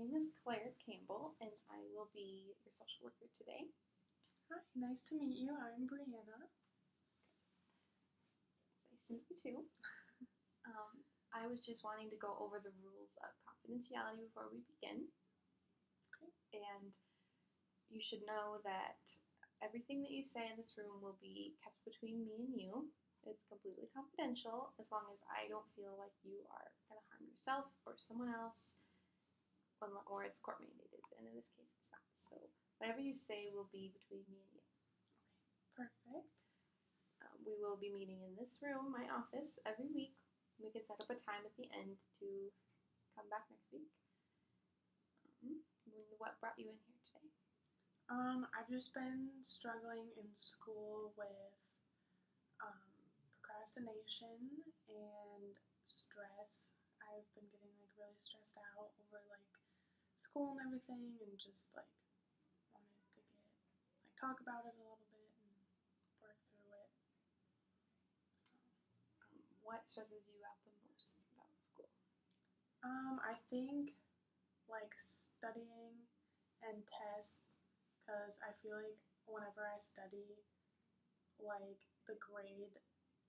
name is Claire Campbell, and I will be your social worker today. Hi, nice to meet you. I'm Brianna. It's nice to meet you too. I was just wanting to go over the rules of confidentiality before we begin. Okay. And you should know that everything that you say in this room will be kept between me and you. It's completely confidential as long as I don't feel like you are going to harm yourself or someone else, or it's court mandated. And in this case, it's not. So whatever you say will be between me and you. Perfect. We will be meeting in this room, my office, every week. We can set up a time at the end to come back next week. What brought you in here today? I've just been struggling in school with procrastination and stress. I've been getting really stressed out over school and everything, and just wanted to talk about it a little bit and work through it. What stresses you out the most about school? I think studying and tests, because I feel like whenever I study, the grade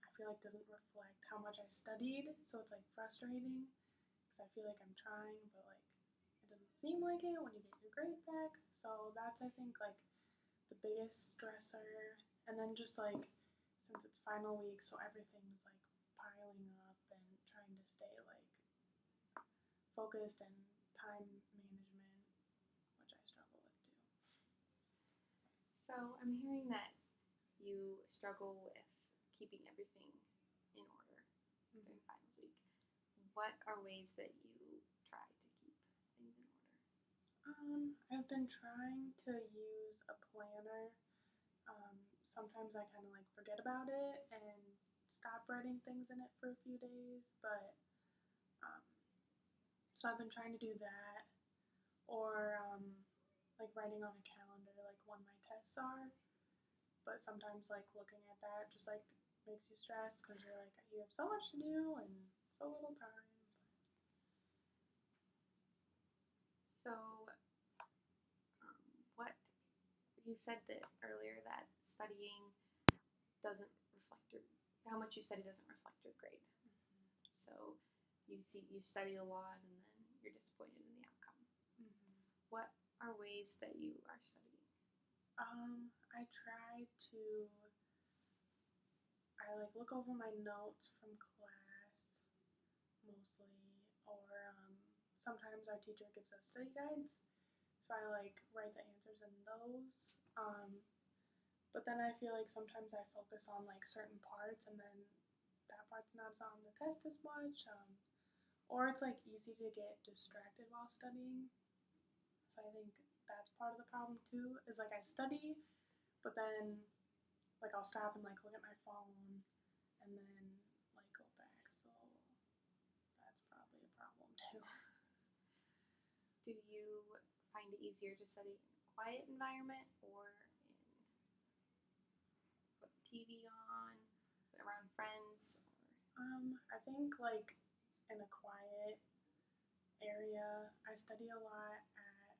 I feel like doesn't reflect how much I studied, so it's frustrating because I feel like I'm trying, but it doesn't seem like it when you get your grade back. So that's, I think, the biggest stressor. And then just since it's final week, so everything's piling up, and trying to stay focused and time management, which I struggle with too. So I'm hearing that you struggle with keeping everything in order during finals week. What are ways that you try to keep things in order? I've been trying to use a planner. Sometimes I kind of forget about it and stop writing things in it for a few days, but so I've been trying to do that, or writing on a calendar when my tests are. But sometimes looking at that just makes you stressed because you have so much to do and so little time. So, what you said that earlier that studying doesn't reflect how much you study doesn't reflect your grade. Mm-hmm. So you study a lot and then you're disappointed in the outcome. Mm-hmm. What are ways that you are studying? I try to. I look over my notes from class mostly, or sometimes our teacher gives us study guides, so I write the answers in those. But then I feel sometimes I focus on certain parts, and then that part's not on the test as much. Or it's easy to get distracted while studying. So I think that's part of the problem too. Is I study, but then I'll stop and look at my phone, and then go back. So that's probably a problem too. Do you find it easier to study in a quiet environment or with TV on, around friends? I think in a quiet area. I study a lot at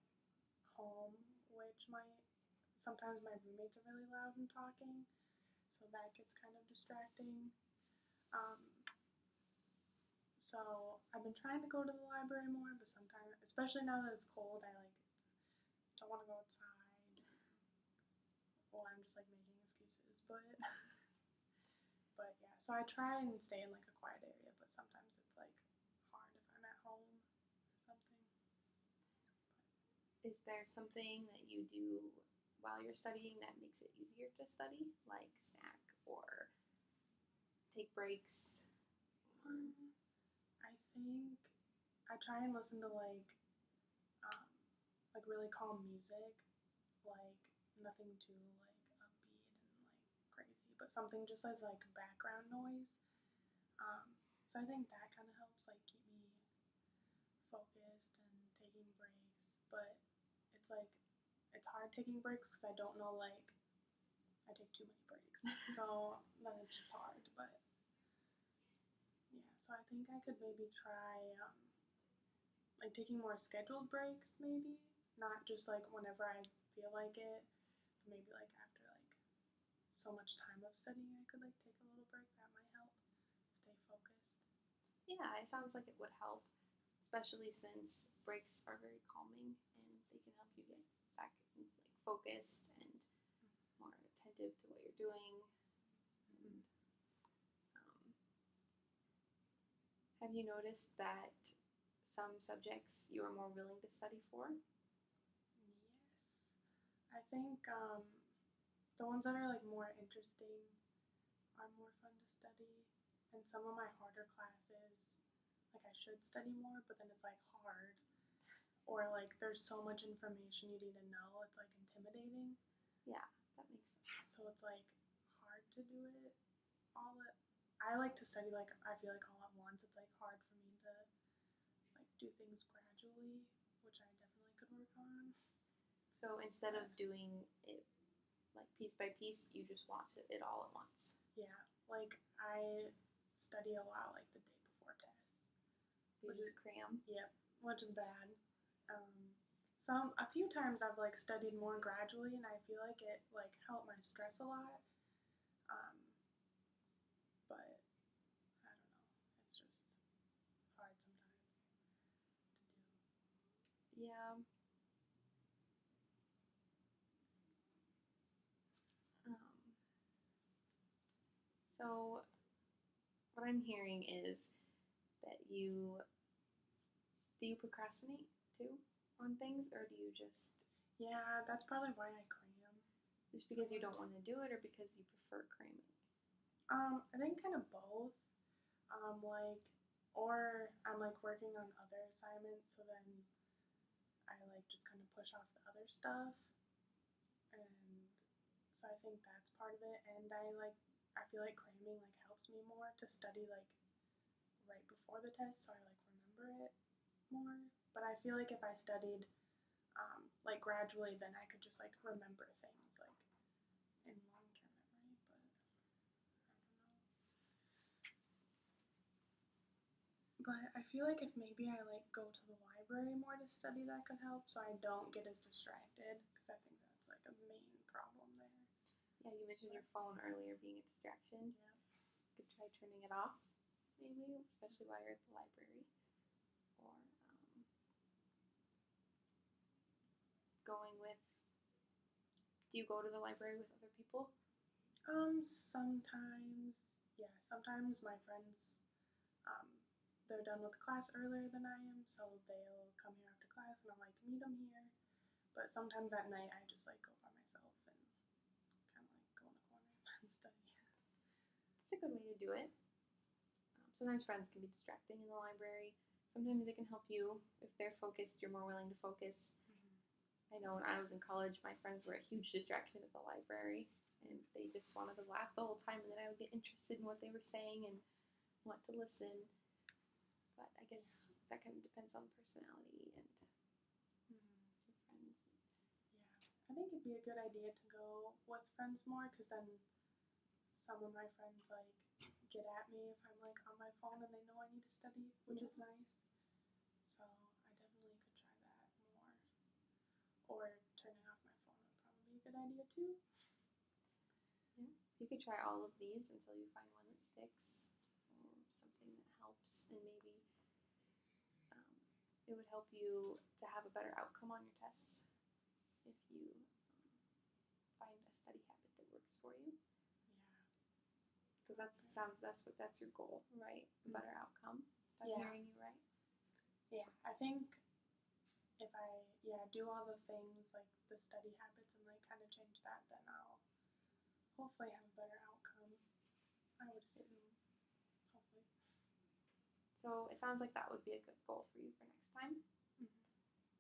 home, which sometimes my roommates are really loud and talking, so that gets kind of distracting. Um, so I've been trying to go to the library more, but sometimes, especially now that it's cold, I don't want to go outside. Well, I'm just making excuses, but but yeah. So I try and stay in a quiet area, but sometimes it's hard if I'm at home or something. Is there something that you do while you're studying that makes it easier to study, like snack or take breaks? I think I try and listen to really calm music, nothing too upbeat and crazy, but something just as background noise. So I think that kind of helps keep me focused and taking breaks, but it's it's hard taking breaks because I don't know I take too many breaks, so then it's just hard. But yeah, so I think I could maybe try like taking more scheduled breaks, maybe not just like whenever I feel like it. Maybe like after like so much time of studying, I could like take a little break. That might help stay focused. Yeah, it sounds like it would help, especially since breaks are very calming and they can help you get back like focused and more attentive to what you're doing. And have you noticed that some subjects you are more willing to study for? Yes, I think the ones that are like more interesting are more fun to study, and some of my harder classes, like I should study more, but then it's like hard, or like there's so much information you need to know, it's like intimidating. Yeah, that makes sense. So it's like hard to do it all at. I like to study like I feel like all at once. It's like hard for me to like do things gradually, which I definitely could work on. So instead of doing it like piece by piece, you just want it all at once. Yeah, like I study a lot like the day before tests. You just cram. Yep, which is bad. A few times I've like studied more gradually, and I feel like it like helped my stress a lot. Um, but I don't know, it's just hard sometimes to do. Yeah. Um, so what I'm hearing is that do you procrastinate too on things, or do you just Yeah, that's probably why I cram. just because you don't want to do it, or because you prefer cramming? I think kind of both. Like, or I'm like working on other assignments, so then I like just kind of push off the other stuff, and so I think that's part of it. And I feel like cramming like helps me more to study like right before the test, so I like remember it more. But I feel like if I studied like gradually, then I could just like remember things like in long term memory. But I don't know. But I feel like if maybe I like go to the library more to study, that could help, so I don't get as distracted, because I think that's like a main problem there. Yeah, you mentioned your phone earlier being a distraction. Yeah. You could try turning it off, maybe, especially while you're at the library, or going with. Do you go to the library with other people? Sometimes, yeah, sometimes my friends, um, they're done with class earlier than I am, so they'll come here after class, and I'm like, meet them here. But sometimes at night, I just like go by myself and kind of like go in a corner and study. That's a good way to do it. Sometimes friends can be distracting in the library. Sometimes they can help you. If they're focused, you're more willing to focus. I know when I was in college, my friends were a huge distraction at the library, and they just wanted to laugh the whole time, and then I would get interested in what they were saying and want to listen. But I guess that kind of depends on personality and your friends. Yeah, I think it'd be a good idea to go with friends more, because then some of my friends like get at me if I'm like on my phone and they know I need to study, which is nice. So I definitely could try that more. Or turning off my phone would probably be a good idea too. Yeah. You could try all of these until you find one that sticks or something that helps, and maybe it would help you to have a better outcome on your tests if you find a study habit that works for you. Yeah. Because that's your goal, right? A better outcome. If I'm hearing you right. Yeah, I think if I do all the things like the study habits and like kind of change that, then I'll hopefully have a better outcome. I would assume, hopefully. So it sounds like that would be a good goal for you for next time,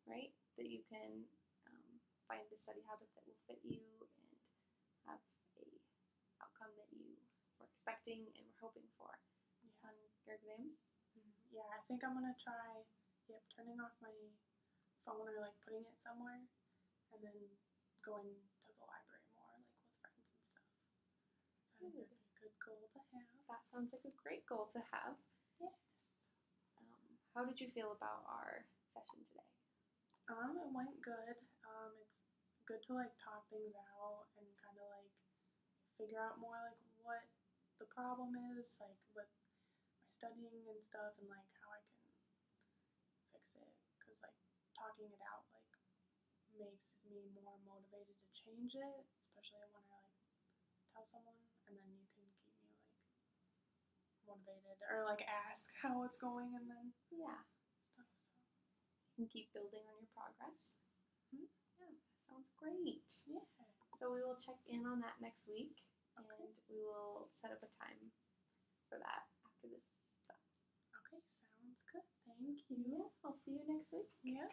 right? That you can find a study habit that will fit you and have a outcome that you were expecting and were hoping for on your exams. Yeah, I think I'm gonna try turning off my phone or like putting it somewhere, and then going to the library more like with friends and stuff. So I think that'd be a good goal to have. That sounds like a great goal to have. Yes. How did you feel about our session today? It went good. It's good to like talk things out and kind of like figure out more like what the problem is, like with my studying and stuff, and like how I can fix it. Cause like talking it out like makes me more motivated to change it, especially when I like tell someone, and then you can keep me like motivated or like ask how it's going and then Yeah. stuff. You can keep building on your progress. Mhm. Yeah, that sounds great. So yeah. So we will check in on that next week, Okay. and we will set up a time for that after this stuff. Okay, sounds good. Thank you. Yeah, I'll see you next week. Yeah.